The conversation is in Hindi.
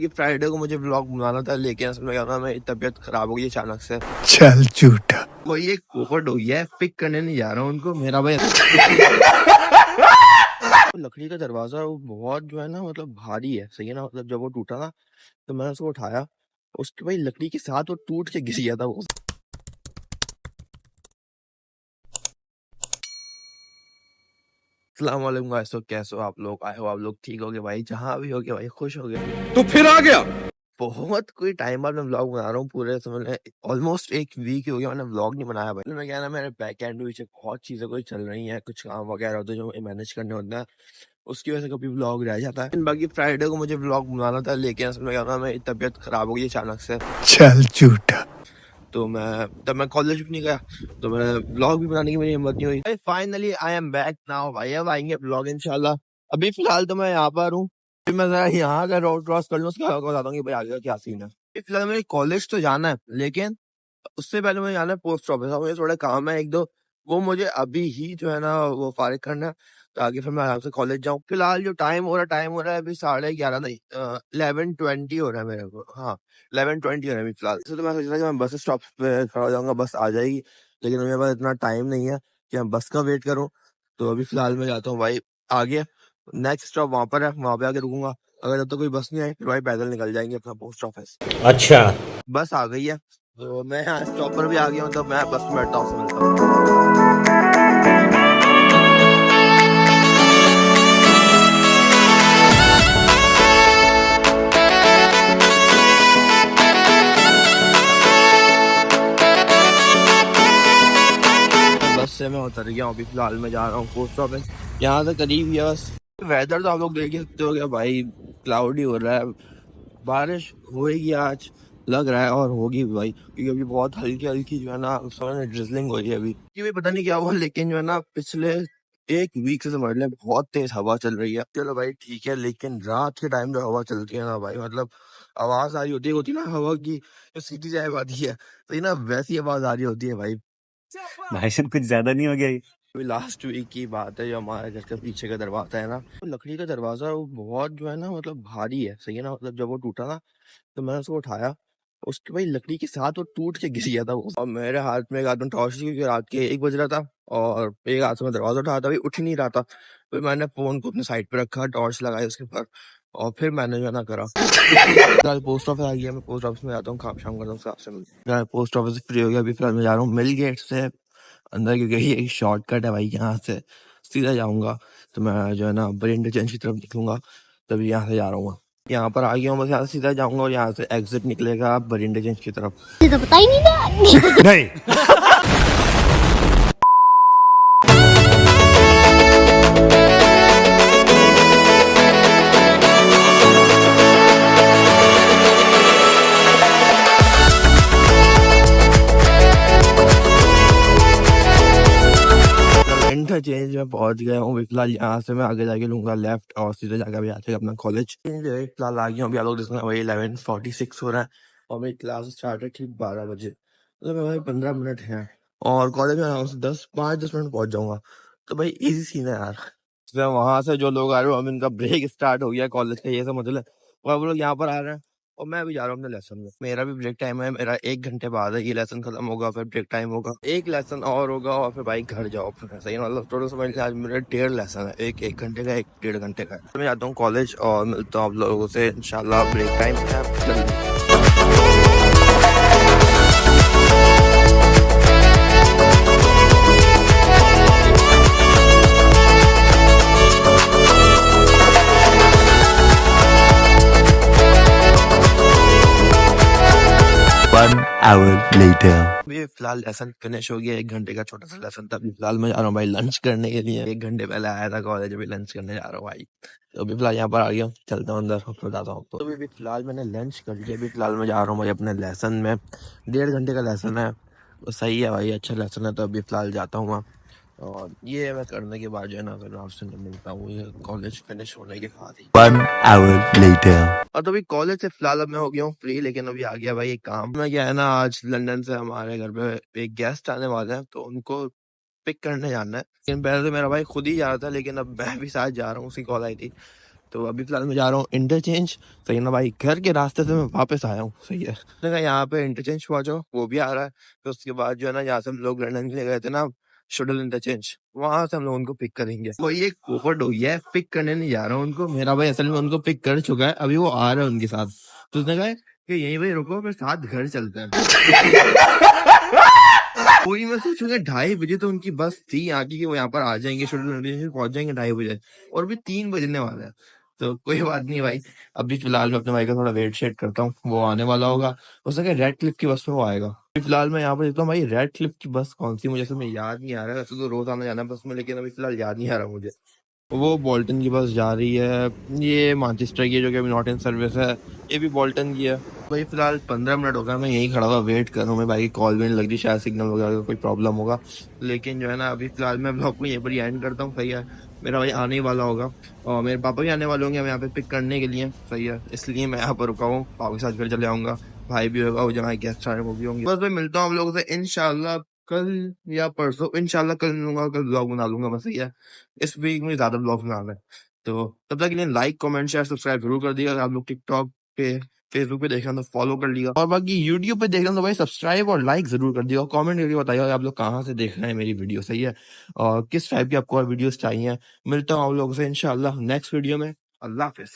कि फ्राइडे को मुझे व्लॉग बनाना था, लेकिन असल में क्या था, मेरी तबीयत खराब हो गई अचानक से। चल झूठा। कोई एक पोपट हो गया है, पिक करने नहीं जा रहा हूँ उनको। मेरा भाई लकड़ी का दरवाजा वो बहुत जो है ना, मतलब भारी है, सही है ना। मतलब जब वो टूटा ना तो मैंने उसको उठाया, उसके भाई लकड़ी के साथ वो टूट के गिर गया था वो। अस्सलाम वालेकुम गाइस, तो कैसे हो आप लोग? आए हो आप लोग ठीक हो गए भाई? जहाँ भी हो गए भाई, खुश हो गए तो फिर आ गया। बहुत कोई टाइम बाद मैं व्लॉग बना रहा हूँ। पूरे समझ लें ऑलमोस्ट एक वीक हो गया मैंने व्लॉग नहीं बनाया भाई। मैं क्या ना, मेरे बैक एंड पीछे बहुत चीजें कोई चल रही हैं, कुछ काम वगैरह होते हैं जो मैनेज करने होते हैं, उसकी वजह से कभी व्लॉग रह जाता है। बाकी फ्राइडे को मुझे व्लॉग बनाना था, लेकिन असल में क्या था, मेरी तबीयत खराब हो गई अचानक से। चल झूठा। तो मैं कॉलेज भी नहीं गया, तो मैं व्लॉग भी बनाने की मेरी हिम्मत नहीं हुई। Finally I am back now भाई, अब आएंगे व्लॉग इंशाल्लाह। अभी फिलहाल तो मैं यहाँ पर हूँ, फिर मैं जरा यहाँ का रोड क्रॉस कर लूँ, उसके बाद बताता हूँ कि भाई आगे का क्या सीन है। अभी फिलहाल मेरे कॉलेज तो जाना है, लेकिन उससे पहले मुझे जाना है पोस्ट ऑफिस। मुझे थोड़े काम है एक दो, वो मुझे अभी ही जो है ना वो फारिग करना है, ताकि फिर मैं आराम से कॉलेज जाऊँ। फिलहाल जो टाइम हो रहा है अभी 11:30 नहीं, 11:20 हो रहा है मेरे को। हाँ, 11:20 हो रहा है अभी फिलहाल। तो मैं सोच रहा कि मैं बस स्टॉप पे खड़ा हो जाऊंगा, बस आ जाएगी, लेकिन मेरे पास इतना टाइम नहीं है कि मैं बस का वेट करूँ। तो अभी फिलहाल मैं जाता हूँ भाई आगे, नेक्स्ट स्टॉप वहां पर है, वहां पे आके रुकूंगा। अगर जब तक कोई बस नहीं आई फिर भाई पैदल निकल जाएंगे अपना पोस्ट ऑफिस। अच्छा। बस आ गई है, तो मैं यहाँ स्टॉप पर भी आ गया हूँ, तो मैं बस में बैठता हूँ, उससे मिलता हूँ। बस से मैं उतर गया हूँ, अभी फिलहाल मैं जा रहा हूँ पोस्ट ऑफिस, यहाँ से करीब ही है बस। वेदर तो आप लोग देख ही सकते हो क्या भाई, क्लाउडी हो रहा है, बारिश होएगी आज लग रहा है, और होगी भी भाई, क्योंकि अभी बहुत हल्की हल्की जो है ना ड्रिजलिंग हो रही है अभी। ये भी पता नहीं क्या हुआ, लेकिन जो है ना पिछले एक वीक से समझ लें बहुत तेज हवा चल रही है। चलो भाई ठीक है, लेकिन रात के टाइम जो हवा चलती है ना भाई, मतलब आवाज आ रही होती है ना हवा की, जो सीटी जाए आती है, तो ये ना वैसी आवाज आ रही होती है भाई। भाई साहब कुछ ज्यादा नहीं हो गया ये? अभी लास्ट वीक की बात है, जो हमारे घर के पीछे का दरवाजा है ना, तो लकड़ी का दरवाजा वो बहुत जो है ना, मतलब भारी है, सही है ना। मतलब जब वो टूटा ना तो मैंने उसको उठाया, उसके भाई लकड़ी के साथ वो टूट के गिर गया था वो। और मेरे हाथ में एक हाथ में टॉर्च थी, क्योंकि रात के 1 बज रहा था, और एक हाथ से मैं दरवाजा उठाया था, अभी उठ ही नहीं रहा था। फिर मैंने फोन को अपने साइड पे रखा, टॉर्च लगाई उसके ऊपर, और फिर मैंने जो है ना करा। फिलहाल पोस्ट ऑफिस आ गया, मैं पोस्ट ऑफिस में जाता हूँ, काम शाम करता हूँ, उससे आपसे मिलता हूँ। पोस्ट ऑफिस से फ्री हो गया, अभी फिलहाल मैं जा रहा हूँ मिल गेट से अंदर, क्योंकि ये एक शॉर्टकट है भाई, यहाँ से सीधा जाऊंगा तो मैं जो है ना बड़ी इंटरचेंज की तरफ निकलूंगा, तभी यहाँ से जा रहा हूँ। यहाँ पर आ गया हूँ, बस यहाँ से सीधा जाऊंगा और यहाँ से एग्जिट निकलेगा बड़ी इंटरचेंज की तरफ। ये तो पता ही नहीं था। नहीं। इंटरचेंज में पहुंच गया हूँ। फिलहाल यहाँ से मैं आगे जाके लूंगा लेफ्ट, और सीधे जाकर अभी आके अपना कॉलेज। फिलहाल आ गया हूँ, अभी आप लोग देख सकते हैं वही 11:46 हो रहा है, और मेरी क्लास स्टार्ट है ठीक 12 बजे, मतलब मैं भाई 15 मिनट है, और कॉलेज में आराम से 5-10 मिनट पहुंच जाऊंगा। तो भाई इजी सीन है यार। तो वहां से जो लोग आ रहे हो, अब इनका ब्रेक स्टार्ट हो गया कॉलेज का, ये समझ ले, और अब लोग यहाँ पर आ रहे हैं, और मैं भी जा रहा हूँ अपने लेसन में। मेरा भी ब्रेक टाइम है, मेरा 1 घंटे बाद है, ये लेसन खत्म होगा, फिर ब्रेक टाइम होगा, एक लेसन और होगा, और फिर भाई घर जाओ फिर। सही है, मतलब टोटल समझ के आज मेरे 1.5 लेसन है, एक 1 घंटे का, एक 1.5 घंटे का है। तो मैं जाता हूँ कॉलेज, और मिलता हूँ आप लोगों से इंशाल्लाह ब्रेक टाइम है जल्दी। One hour later. ये फिलहाल लेसन फिनिश हो गया, 1 घंटे का छोटा सा लेसन था। अभी फिलहाल मैं जा रहा हूँ भाई लंच करने के लिए, 1 घंटे पहले आया था कॉलेज, अभी लंच करने जा रहा हूँ भाई। तो अभी फिलहाल यहाँ पर आ गया हूँ, चलता हूँ अंदर, फिर बताता हूँ आपको। तो अभी फिलहाल मैंने लंच कर लिया, अभी फिलहाल मैं जा रहा हूँ भाई अपने लेसन में, 1.5 घंटे का लेसन है, तो सही है भाई, अच्छा लेसन है। तो अभी फिलहाल जाता हूँ मैं, और ये मैं करने के बाद जो है ना फिर आपसे मिलता हूँ ये कॉलेज फिनिश होने के बाद ही। One hour later. और तो अभी कॉलेज से फिलहाल अब मैं हो गया हूँ फ्री, लेकिन अभी आ गया भाई एक काम। मैं क्या है ना, आज लंदन से हमारे घर पे एक गेस्ट आने वाले हैं, तो उनको पिक करने जाना है। लेकिन पहले तो मेरा भाई खुद ही जा रहा था, लेकिन अब मैं भी साथ जा रहा हूँ, उसकी कॉल आई थी, तो अभी फिलहाल मैं जा रहा हूँ इंटरचेंज, सही है ना भाई। घर के रास्ते से मैं वापस आया हूँ, सही है। मैंने कहा यहाँ पे इंटरचेंज पहुंचो, वो भी आ रहा है। फिर उसके बाद जो है ना, जहाँ से हम लोग लंदन के लिए गए थे ना, शुडल इंटरचेंज, वहां से हम लोग उनको पिक करेंगे। वही एक पोपट हो गया है, पिक करने नहीं जा रहा हूँ उनको, मेरा भाई असल में उनको पिक कर चुका है, अभी वो आ रहा है उनके साथ। तो उसने कहा कि यहीं भाई रुको, फिर साथ घर चलते हैं। वही मैं सोचूंगा 2:30 बजे तो उनकी बस थी यहाँ की, कि वो यहाँ पर आ जाएंगे, शुडल पहुंच जाएंगे 2:30 बजे, और भी 3 बजने वाले हैं। तो कोई बात नहीं भाई, अभी फिलहाल मैं अपने भाई का थोड़ा वेट शेट करता हूँ, वो आने वाला होगा। हो सके रेड क्लिफ की बस में वो आएगा। अभी फिलहाल मैं यहाँ पर देखता हूँ भाई, रेड क्लिफ की बस कौन सी, मुझे समय याद नहीं आ रहा है। वैसे तो रोज आना जाना है बस में, लेकिन अभी फिलहाल याद नहीं आ रहा मुझे। वो बोल्टन की बस जा रही है, ये मैनचेस्टर की है, जो कि अभी नॉट इन सर्विस है। ये भी बोल्टन की है। भाई फिलहाल 15 मिनट हो गया, मैं यहीं खड़ा हुआ वेट कर रहा हूँ। मेरे भाई की कॉल भी नहीं लग रही, शायद सिग्नल वगैरह का कोई प्रॉब्लम होगा। लेकिन जो है ना, अभी फिलहाल मैं ब्लॉग को यहीं पर ही एंड करता हूँ, सही है। मेरा भाई आने ही वाला होगा, और मेरे पापा भी आने वाले होंगे, मैं यहाँ पे पिक करने के लिए, सही है। इसलिए मैं यहाँ पर रुका हूँ, पापा के साथ घर चले आऊंगा। भाई भी होगा, वो जो हमारे गेस्ट आ रहे हैं वो भी होंगे। बस मैं मिलता हूँ आप लोगों से इंशाल्लाह कल या परसों। इंशाल्लाह कल मिलूंगा, कल ब्लॉग बना लूंगा मैं, सही है। इस वीक में ज्यादा ब्लॉग बनाना है। तो तब तक के लिए लाइक कमेंट शेयर सब्सक्राइब जरूर कर दिएगा। अगर आप लोग टिकटॉक पे फेसबुक पे देख रहे हैं तो फॉलो कर लिया, और बाकी यूट्यूब पे देख रहे हैं तो भाई सब्सक्राइब और लाइक जरूर कर दिया। कमेंट करके बताइए आप लोग कहाँ से देख रहे हैं मेरी वीडियो, सही है। और किस टाइप की आपको और वीडियोस चाहिए। मिलता हूँ आप लोगों से इंशाल्लाह नेक्स्ट वीडियो में। अल्लाह हाफिज।